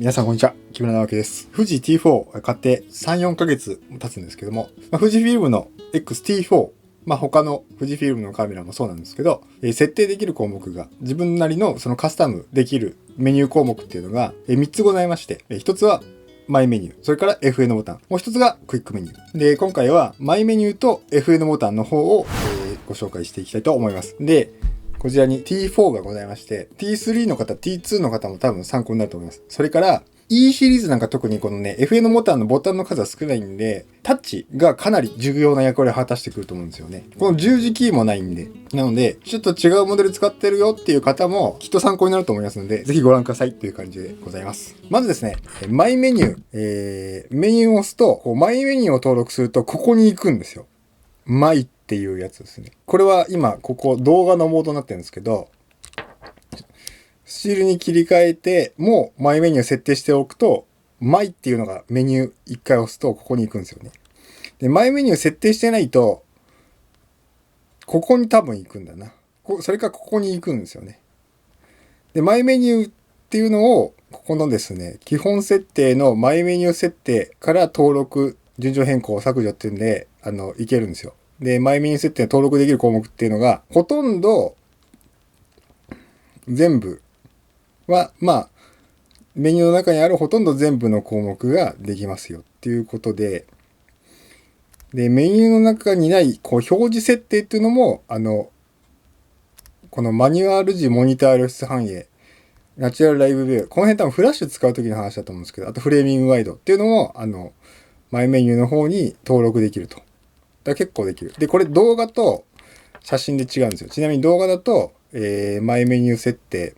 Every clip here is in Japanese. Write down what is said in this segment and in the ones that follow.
皆さんこんにちは。木村直樹です。富士 T4 買って3、4ヶ月経つんですけども、富士フィルムの X-T4、他の富士フィルムのカメラもそうなんですけど、設定できる項目が自分なりのそのカスタムできるメニュー項目っていうのが3つございまして、1つはマイメニュー、それから FN ボタン、もう1つがクイックメニュー。で、今回はマイメニューと FN ボタンの方をご紹介していきたいと思います。で、こちらに T4 がございまして、T3 の方、T2 の方も多分参考になると思います。それから、E シリーズなんか特にこのね、FN ボタンのボタンの数は少ないんで、タッチがかなり重要な役割を果たしてくると思うんですよね。この十字キーもないんで。なので、ちょっと違うモデル使ってるよっていう方もきっと参考になると思いますので、ぜひご覧くださいっていう感じでございます。まずですね、マイメニュー、メニューを押すと、マイメニューを登録すると、ここに行くんですよ。マイっていうやつですね。これは今、ここ動画のモードになってるんですけど、スチールに切り替えて、もうマイメニュー設定しておくと、マイっていうのがメニュー一回押すとここに行くんですよね。で、マイメニュー設定してないと、ここに多分行くんだな。それかここに行くんですよね。で、マイメニューっていうのを、ここのですね、基本設定のマイメニュー設定から登録、順序変更、削除っていうんで、いけるんですよ。で、マイメニュー設定登録できる項目っていうのが、ほとんど、全部は、メニューの中にあるほとんど全部の項目ができますよっていうことで、で、メニューの中にない表示設定っていうのも、このマニュアル時モニター露出反映、ナチュラルライブビュー、この辺多分フラッシュ使う時の話だと思うんですけど、あとフレーミングワイドっていうのも、マイメニューの方に登録できると。だから結構できる。で、これ動画と写真で違うんですよ。ちなみに動画だと、マイメニュー設定、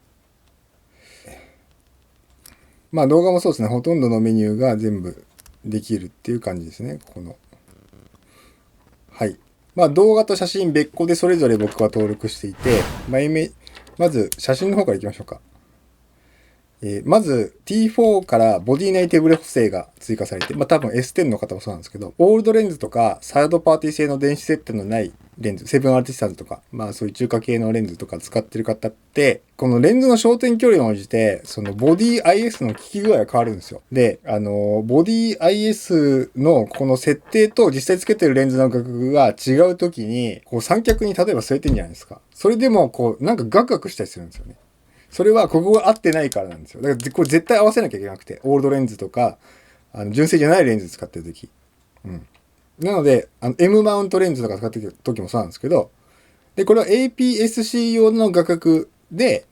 動画もそうですね。ほとんどのメニューが全部できるっていう感じですね。ここの。はい。動画と写真別個でそれぞれ僕は登録していて、まず写真の方からいきましょうか。まず T4 からボディ内手ブレ補正が追加されて、多分 S10 の方もそうなんですけど、オールドレンズとかサードパーティー製の電子設定のないレンズ、セブンアーティスタンズとか、そういう中華系のレンズとか使ってる方って、このレンズの焦点距離に応じて、そのボディ IS の効き具合が変わるんですよ。で、ボディ IS のこの設定と実際つけてるレンズの画角が違うときに、三脚に例えば据えてんじゃないですか。それでもなんかガクガクしたりするんですよね。それはここが合ってないからなんですよ。だからこれ絶対合わせなきゃいけなくて、オールドレンズとか、純正じゃないレンズ使ってるとき。なので、M マウントレンズとか使ってるときもそうなんですけど、で、これは APS-C 用の画角で、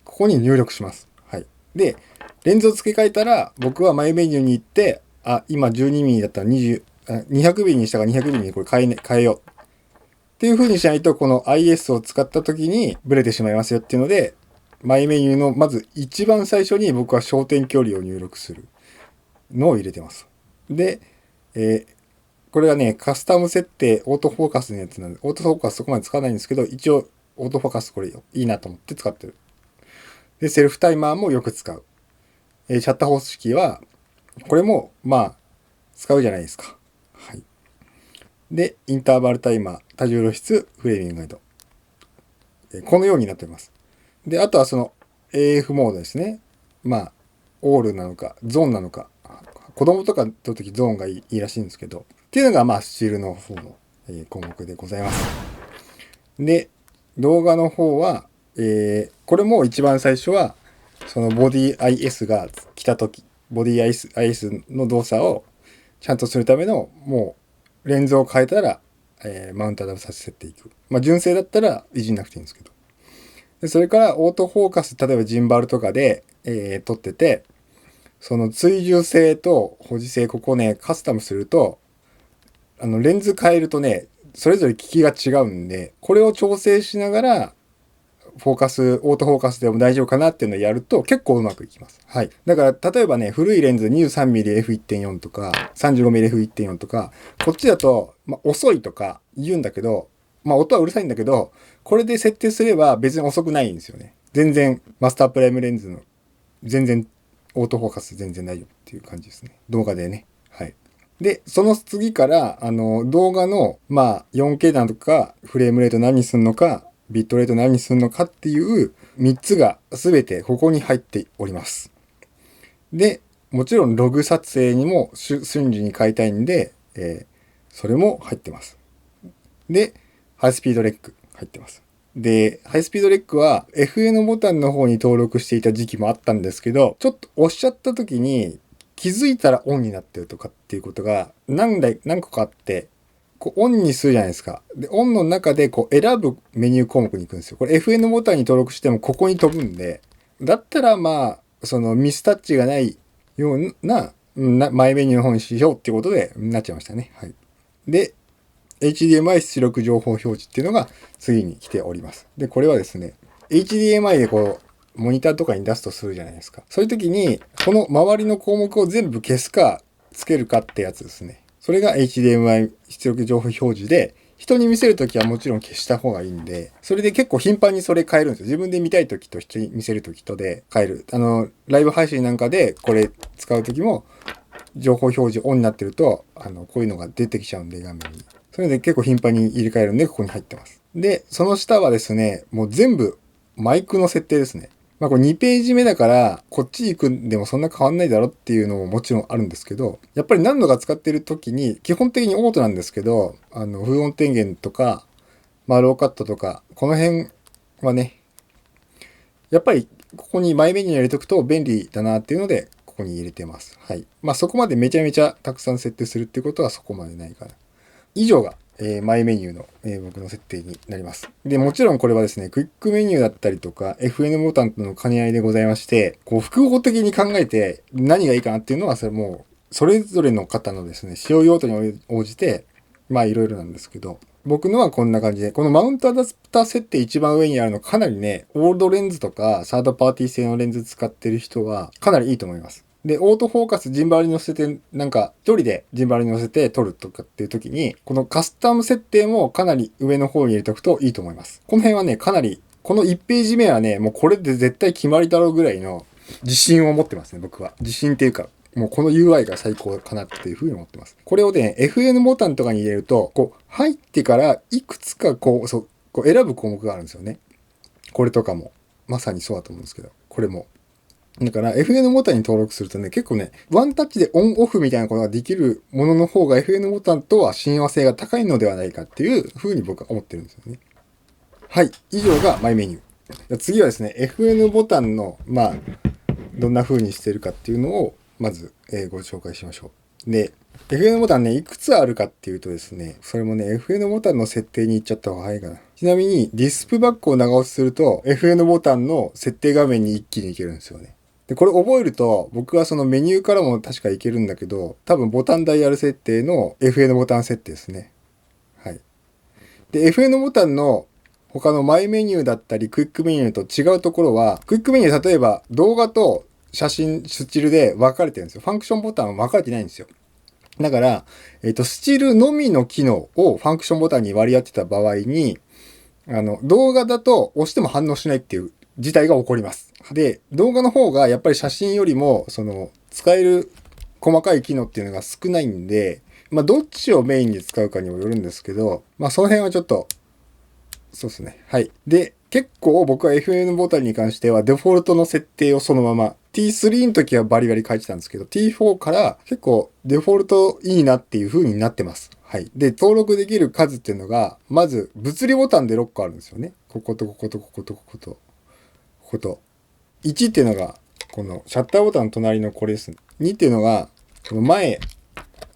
ここに入力します。はい。で、レンズを付け替えたら、僕はマイメニューに行って、今 12mm だったら200mm にしたから 200mm にこれ変えよう。っていう風にしないと、この IS を使ったときにブレてしまいますよっていうので、マイメニューのまず一番最初に僕は焦点距離を入力するのを入れてます。で、これがね、カスタム設定、オートフォーカスのやつなんで、オートフォーカスそこまで使わないんですけど、一応、オートフォーカスこれいいなと思って使ってる。で、セルフタイマーもよく使う。シャッター方式は、これも、使うじゃないですか。はい。で、インターバルタイマー、多重露出、フレーミングガイド。このようになっています。で、あとはその AF モードですね。オールなのか、ゾーンなのか。子供とか撮るときゾーンがいいらしいんですけど。っていうのが、スチールの方の、項目でございます。で、動画の方は、これも一番最初は、そのボディ IS が来たとき、ボディ IS の動作をちゃんとするための、もう、レンズを変えたら、マウントアダプさせていく。純正だったらいじんなくていいんですけど。でそれからオートフォーカス、例えばジンバルとかで、撮ってて、その追従性と保持性、ここね、カスタムすると、レンズ変えるとね、それぞれ効きが違うんで、これを調整しながら、オートフォーカスでも大丈夫かなっていうのをやると結構うまくいきます。はい。だから、例えばね、古いレンズ 23mmF1.4 とか 35mmF1.4 とか、こっちだと、遅いとか言うんだけど、音はうるさいんだけど、これで設定すれば別に遅くないんですよね。全然、マスタープライムレンズの、全然、オートフォーカス全然大丈夫っていう感じですね。動画でね。はい。で、その次から、動画の、4K なのか、フレームレート何にするのか、ビットレート何にするのかっていう3つが全てここに入っております。で、もちろんログ撮影にも瞬時に変えたいんで、それも入ってます。で、ハイスピードレック入ってます。で、ハイスピードレックは FN ボタンの方に登録していた時期もあったんですけど、ちょっと押しちゃった時に気づいたらオンになってるとかっていうことが何個かあって、こうオンにするじゃないですか。で、オンの中でこう選ぶメニュー項目に行くんですよ。これ FN ボタンに登録してもここに飛ぶんで、だったらまあ、そのミスタッチがないような、前メニューの方にしようっていうことでなっちゃいましたね。はい。で、HDMI 出力情報表示っていうのが次に来ております。で、これはですね、HDMI でこう、モニターとかに出すとするじゃないですか。そういう時に、この周りの項目を全部消すか、つけるかってやつですね。それが HDMI 出力情報表示で、人に見せるときはもちろん消した方がいいんで、それで結構頻繁にそれ変えるんですよ。自分で見たいときと人に見せるときとで変える。ライブ配信なんかでこれ使うときも、情報表示オンになってると、こういうのが出てきちゃうんで、画面に。それで結構頻繁に入れ替えるんで、ここに入ってます。で、その下はですね、もう全部マイクの設定ですね。まあこれ2ページ目だから、こっち行くんでもそんな変わんないだろっていうのももちろんあるんですけど、やっぱり何度か使ってる時に、基本的にオートなんですけど、風音電源とか、まあローカットとか、この辺はね、やっぱりここにマイメニューに入れとくと便利だなっていうので、ここに入れてます。はい。まあそこまでめちゃめちゃたくさん設定するっていうことはそこまでないかな。以上が、マイメニューの、僕の設定になります。で、もちろんこれはですね、クイックメニューだったりとか、FN ボタンとの兼ね合いでございまして、こう、複合的に考えて何がいいかなっていうのは、それもう、それぞれの方のですね、使用用途に応じて、まあいろいろなんですけど、僕のはこんな感じで、このマウントアダプター設定一番上にあるのかなりね、オールドレンズとかサードパーティー製のレンズ使ってる人はかなりいいと思います。で、オートフォーカスジンバルに乗せて、なんか一人でジンバルに乗せて撮るとかっていう時に、このカスタム設定もかなり上の方に入れておくといいと思います。この辺はね、かなり、この1ページ目はね、もうこれで絶対決まりだろうぐらいの自信を持ってますね、僕は。自信っていうか、もうこの UI が最高かなっていうふうに思ってます。これをね、FN ボタンとかに入れると、こう、入ってからいくつかこう選ぶ項目があるんですよね。これとかも。まさにそうだと思うんですけど、これも。だから FN ボタンに登録するとね、結構ね、ワンタッチでオンオフみたいなことができるものの方が FN ボタンとは親和性が高いのではないかっていうふうに僕は思ってるんですよね。はい。以上がマイメニュー。次はですね、FN ボタンの、まあ、どんな風にしてるかっていうのを、まず、ご紹介しましょう。で、FN ボタンね、いくつあるかっていうとですね、それもね、FN ボタンの設定に行っちゃった方が早いかな。ちなみに、ディスプバックを長押しすると、FN ボタンの設定画面に一気に行けるんですよね。で、これ覚えると、僕はそのメニューからも確かいけるんだけど、多分ボタンダイヤル設定の FN ボタン設定ですね。はい。で、FN ボタンの他のマイメニューだったり、クイックメニューと違うところは、クイックメニュー例えば動画と写真、スチールで分かれてるんですよ。ファンクションボタンは分かれてないんですよ。だから、スチールのみの機能をファンクションボタンに割り当てた場合に、動画だと押しても反応しないっていう事態が起こります。で、動画の方がやっぱり写真よりも、使える細かい機能っていうのが少ないんで、まあ、どっちをメインに使うかにもよるんですけど、まあ、その辺はちょっと、そうですね。はい。で、結構僕は FN ボタンに関してはデフォルトの設定をそのまま T3 の時はバリバリ書いてたんですけど T4 から結構デフォルトいいなっていう風になってます。はい。で、登録できる数っていうのがまず物理ボタンで6個あるんですよね。こことこことこことこことここと。1っていうのがこのシャッターボタンの隣のこれですね。2っていうのがこの前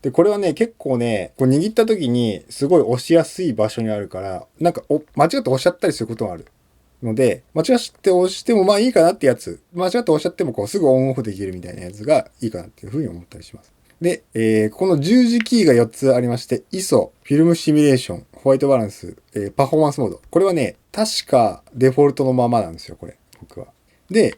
で、これはね、結構ね、こう握った時にすごい押しやすい場所にあるから、なんか間違って押しちゃったりすることがある。ので、間違って押してもまあいいかなってやつ、間違って押しちゃってもこうすぐオンオフできるみたいなやつがいいかなっていうふうに思ったりします。で、この十字キーが4つありまして、ISO、フィルムシミュレーション、ホワイトバランス、パフォーマンスモード。これはね、確かデフォルトのままなんですよ、これ。僕は。で、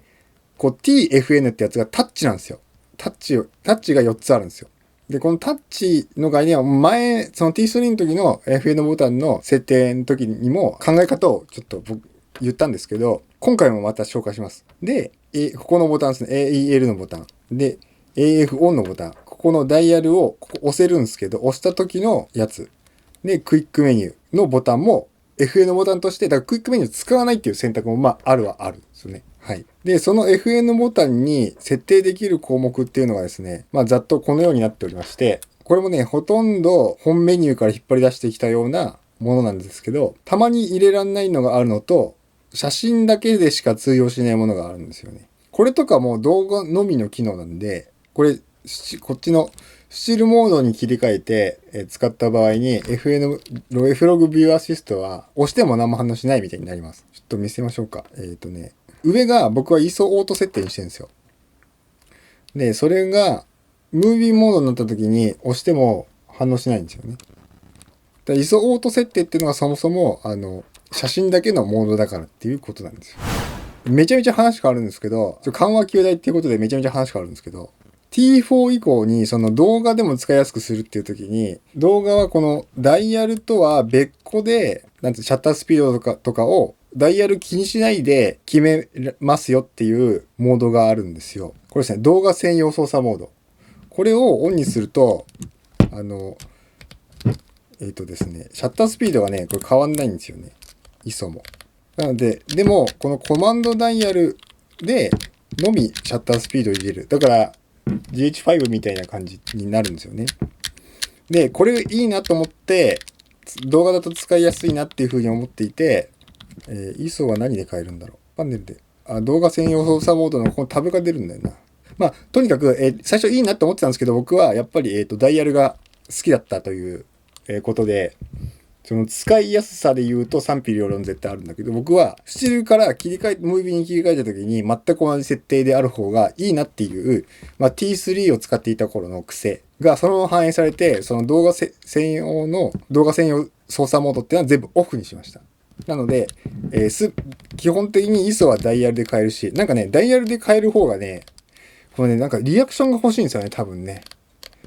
こう TFN ってやつがタッチなんですよ。タッチが4つあるんですよ。で、このタッチの概念は前、その T3 の時の FN ボタンの設定の時にも考え方をちょっと僕言ったんですけど、今回もまた紹介します。で、ここのボタンですね。AEL のボタン。で、AF オンのボタン。ここのダイヤルをここ押せるんですけど、押した時のやつ。で、クイックメニューのボタンも FN ボタンとして、だからクイックメニュー使わないっていう選択もまああるはあるんですよね。はい。で、その FN ボタンに設定できる項目っていうのがですね、まあざっとこのようになっておりまして、これもね、ほとんど本メニューから引っ張り出してきたようなものなんですけど、たまに入れらんないのがあるのと、写真だけでしか通用しないものがあるんですよね。これとかも動画のみの機能なんで、こっちのスチールモードに切り替えて使った場合に Flog View Assist は押しても何も反応しないみたいになります。ちょっと見せましょうか。上が僕は ISO オート設定にしてるんですよ。で、それがムービーモードになった時に押しても反応しないんですよね。ISO オート設定っていうのがそもそも写真だけのモードだからっていうことなんですよ。めちゃめちゃ話変わるんですけど、緩和球大っていうことでめちゃめちゃ話変わるんですけど、T4 以降にその動画でも使いやすくするっていう時に、動画はこのダイヤルとは別個で、シャッタースピードとかをダイヤル気にしないで決めますよっていうモードがあるんですよ。これですね、動画専用操作モード。これをオンにすると、ですね、シャッタースピードがね、これ変わんないんですよね。ISO も。なので、でも、このコマンドダイヤルでのみシャッタースピードを入れる。だから、GH5 みたいな感じになるんですよね。で、これいいなと思って、動画だと使いやすいなっていうふうに思っていて、ISO は何で変えるんだろう。パネルで。動画専用操作モードのこのタブが出るんだよな。まあ、とにかく、最初いいなと思ってたんですけど、僕はやっぱり、ダイヤルが好きだったという、ことで、その使いやすさで言うと賛否両論絶対あるんだけど、僕はスチールからムービーに切り替えた時に全く同じ設定である方がいいなっていう、まあ、T3 を使っていた頃の癖がそのまま反映されて、その動画専用操作モードっていうのは全部オフにしました。なので、基本的に ISO はダイヤルで変えるし、なんかね、ダイヤルで変える方がね、これね、なんかリアクションが欲しいんですよね、多分ね。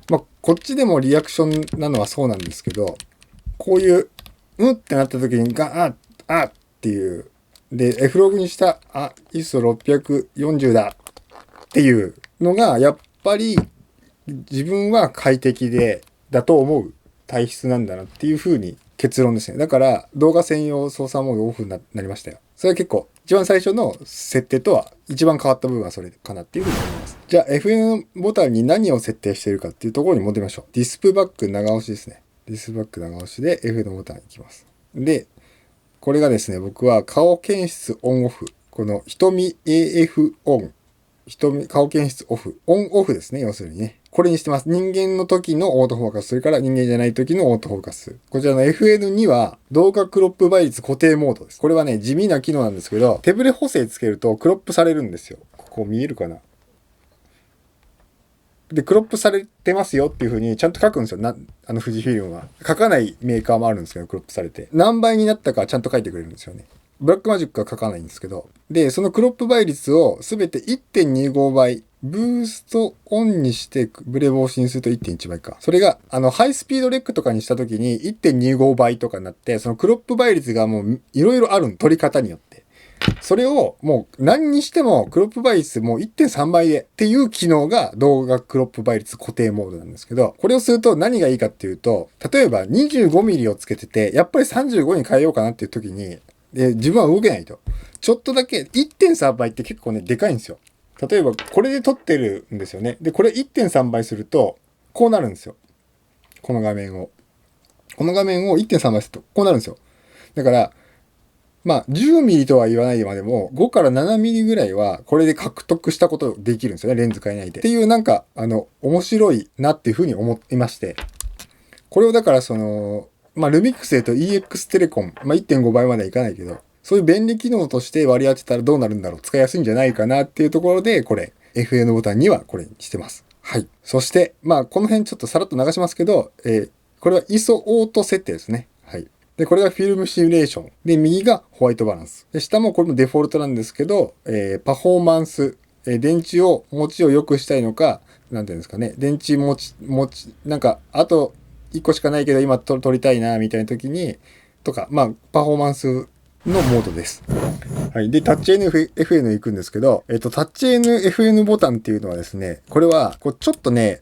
まあ、こっちでもリアクションなのはそうなんですけど、こういう、うんってなった時にあっていう。で、Flog にした、ISO640 だっていうのが、やっぱり自分は快適だと思う体質なんだなっていう風に結論ですね。だから動画専用操作モードオフになりましたよ。それは結構一番最初の設定とは一番変わった部分はそれかなっていうふうに思います。じゃあ FN ボタンに何を設定しているかっていうところに戻りましょう。ディスプバック長押しですね。ディスプバック長押しで FN ボタンいきます。で、これがですね、僕は顔検出オンオフ。この瞳 AF オン。顔検出オフ。オンオフですね、要するにね。これにしてます。人間の時のオートフォーカス、それから人間じゃない時のオートフォーカス。こちらの FN2 は動画クロップ倍率固定モードです。これはね、地味な機能なんですけど、手ブレ補正つけるとクロップされるんですよ。ここ見えるかな？で、クロップされてますよっていう風にちゃんと書くんですよ。富士フィルムは。書かないメーカーもあるんですけど、クロップされて。何倍になったかちゃんと書いてくれるんですよね。ブラックマジックは書かないんですけど。で、そのクロップ倍率をすべて 1.25 倍。ブーストオンにしてブレ防止にすると 1.1 倍か。それが、ハイスピードレックとかにした時に 1.25 倍とかになって、そのクロップ倍率がもういろいろある取り方によって。それをもう何にしてもクロップ倍率もう 1.3 倍でっていう機能が動画クロップ倍率固定モードなんですけど、これをすると何がいいかっていうと、例えば 25mm をつけてて、やっぱり35に変えようかなっていう時に、自分は動けないと。ちょっとだけ 1.3 倍って結構ね、でかいんですよ。例えばこれで撮ってるんですよね。で、これ 1.3 倍すると、こうなるんですよ。この画面を。この画面を 1.3 倍すると、こうなるんですよ。だから、まあ、10ミリとは言わないまでも、5から7ミリぐらいは、これで獲得したことできるんですよね。レンズ変えないで。っていう、なんか、面白いなっていうふうに思いまして。これをだから、まあ、ルミックスで言うと EX テレコン、まあ、1.5 倍まではいかないけど、そういう便利機能として割り当てたらどうなるんだろう。使いやすいんじゃないかなっていうところで、これ、FN ボタンにはこれにしてます。はい。そして、まあ、この辺ちょっとさらっと流しますけど、これは ISO オート設定ですね。はい。で、これがフィルムシミュレーション。で、右がホワイトバランス。で、下もこれもデフォルトなんですけど、パフォーマンス、電池持ちを良くしたいのか、なんていうんですかね、電池なんか、あと1個しかないけど今撮りたいな、みたいな時に、とか、まあ、パフォーマンスのモードです。はい。で、タッチ NFN 行くんですけど、タッチ NFN ボタンっていうのはですね、これは、ちょっとね、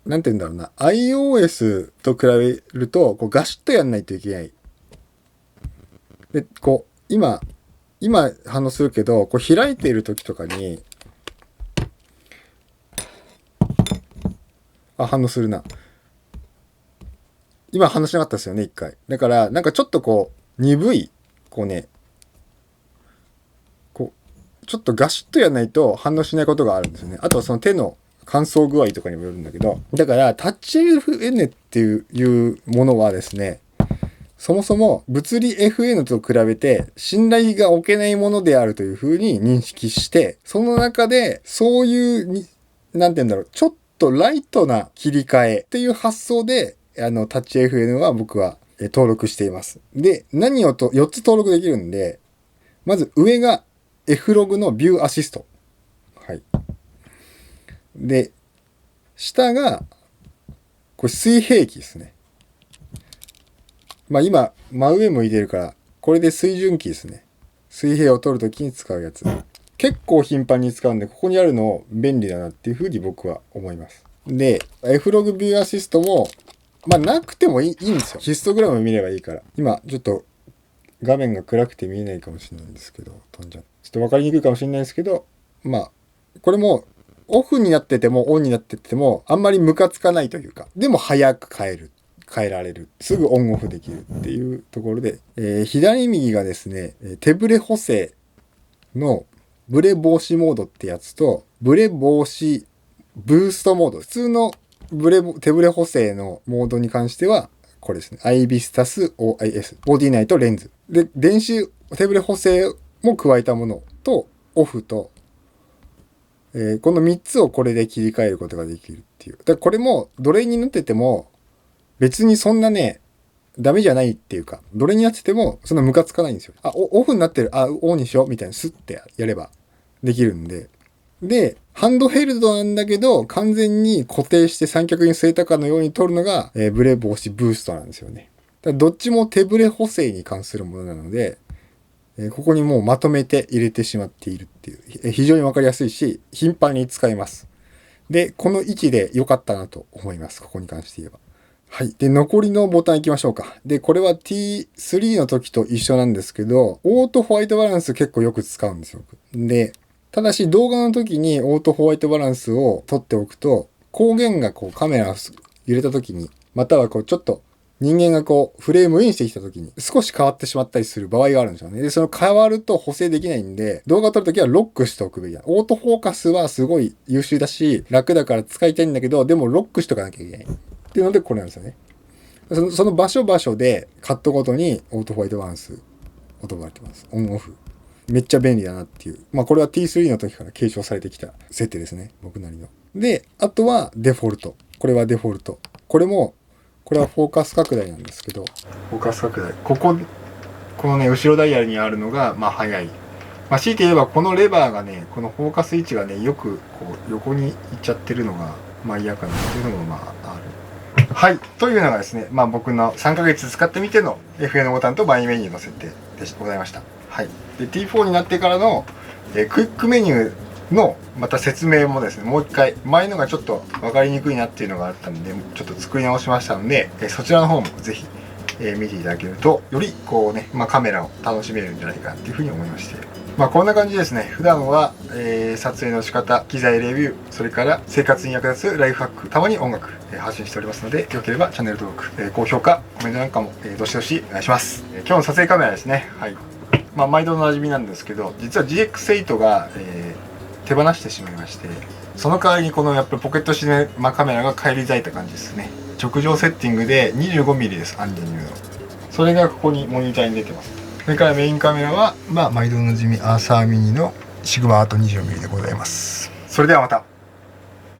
なんて言うんだろうな。iOS と比べると、ガシッとやんないといけない。で、今、今反応するけど、こう開いている時とかに、反応するな。今反応しなかったですよね、一回。だから、なんかちょっとこう、鈍い、こうね、こう、ちょっとガシッとやらないと反応しないことがあるんですよね。あとはその手の乾燥具合とかにもよるんだけど、だから、タッチ FN っていうものはですね、そもそも物理 FN と比べて信頼が置けないものであるというふうに認識して、その中でそういうなんて言うんだろう、ちょっとライトな切り替えっていう発想で、タッチ FN は僕は登録しています。で、何を4つ登録できるんで、まず上が F ログのビューアシスト。はい。で、下が、これ水平器ですね。まあ今、真上向いてるから、これで水準器ですね。水平を取るときに使うやつ。結構頻繁に使うんで、ここにあるの便利だなっていうふうに僕は思います。で、F ログビューアシストも、まあなくてもいいんですよ。ヒストグラム見ればいいから。今、ちょっと画面が暗くて見えないかもしれないんですけど、飛んじゃう。ちょっとわかりにくいかもしれないですけど、まあ、これもオフになっててもオンになってても、あんまりムカつかないというか、でも早く変えられる。すぐオンオフできるっていうところで、左右がですね、手ブレ補正のブレ防止モードってやつと、ブレ防止ブーストモード。普通の手ブレ補正のモードに関しては、これですね。IBISTAS OIS。ボディナイトレンズ。で、電子手ブレ補正も加えたものと、オフと、この3つをこれで切り替えることができるっていう。だからこれも、どれになってても、別にそんなね、ダメじゃないっていうか、どれになってても、そんなムカつかないんですよ。オフになってる。オンにしよう。みたいな、スッてやればできるんで。で、ハンドヘルドなんだけど、完全に固定して三脚に据えたかのように取るのが、ブレ防止ブーストなんですよね。だからどっちも手ブレ補正に関するものなので、ここにもうまとめて入れてしまっているっていう、非常にわかりやすいし、頻繁に使えます。で、この位置で良かったなと思います。ここに関して言えば。はい。で、残りのボタン行きましょうか。で、これは T3 の時と一緒なんですけど、オートホワイトバランス結構よく使うんですよ。で、ただし動画の時にオートホワイトバランスを取っておくと、光源がこうカメラを揺れた時に、またはこうちょっと人間がこうフレームインしてきた時に少し変わってしまったりする場合があるんですよね。で、その変わると補正できないんで、動画を撮る時はロックしておくべきだ。オートフォーカスはすごい優秀だし、楽だから使いたいんだけど、でもロックしとかなきゃいけない。っていうのでこれなんですよね。その場所でカットごとにオートホワイトバランスを取られてます。オンオフ。めっちゃ便利だなっていう。まあこれは T3 の時から継承されてきた設定ですね。僕なりの。で、あとはデフォルト。これはデフォルト。これはフォーカス拡大なんですけど、フォーカス拡大。このね、後ろダイヤルにあるのが、まあ早い。まあ強いて言えばこのレバーがね、このフォーカス位置がね、よくこう横に行っちゃってるのが、まあ嫌かなっていうのもまあある。はい。というのがですね、まあ僕の3ヶ月使ってみての FN ボタンとマイメニューの設定でございました。はい。で、T4 になってからの、クイックメニューのまた説明もですね、もう一回、前のがちょっと分かりにくいなっていうのがあったんで、ちょっと作り直しましたので、そちらの方もぜひ、見ていただけると、よりこうね、まあカメラを楽しめるんじゃないかなっていうふうに思いまして。まあこんな感じですね。普段は、撮影の仕方、機材レビュー、それから生活に役立つライフハック、たまに音楽、発信しておりますので、よければチャンネル登録、高評価、コメントなんかも、どしどしお願いします。今日の撮影カメラですね。はい。まあ毎度の馴染みなんですけど、実は GX8 が、手放してしまいまして、その代わりにこのやっぱりポケットシネマカメラが返り咲いた感じですね。直上セッティングで 25mm です、アンジェニューの。それがここにモニターに出てます。それからメインカメラは、まあ毎度の馴染みアーサーミニのシグマアート 20mm でございます。それではまた。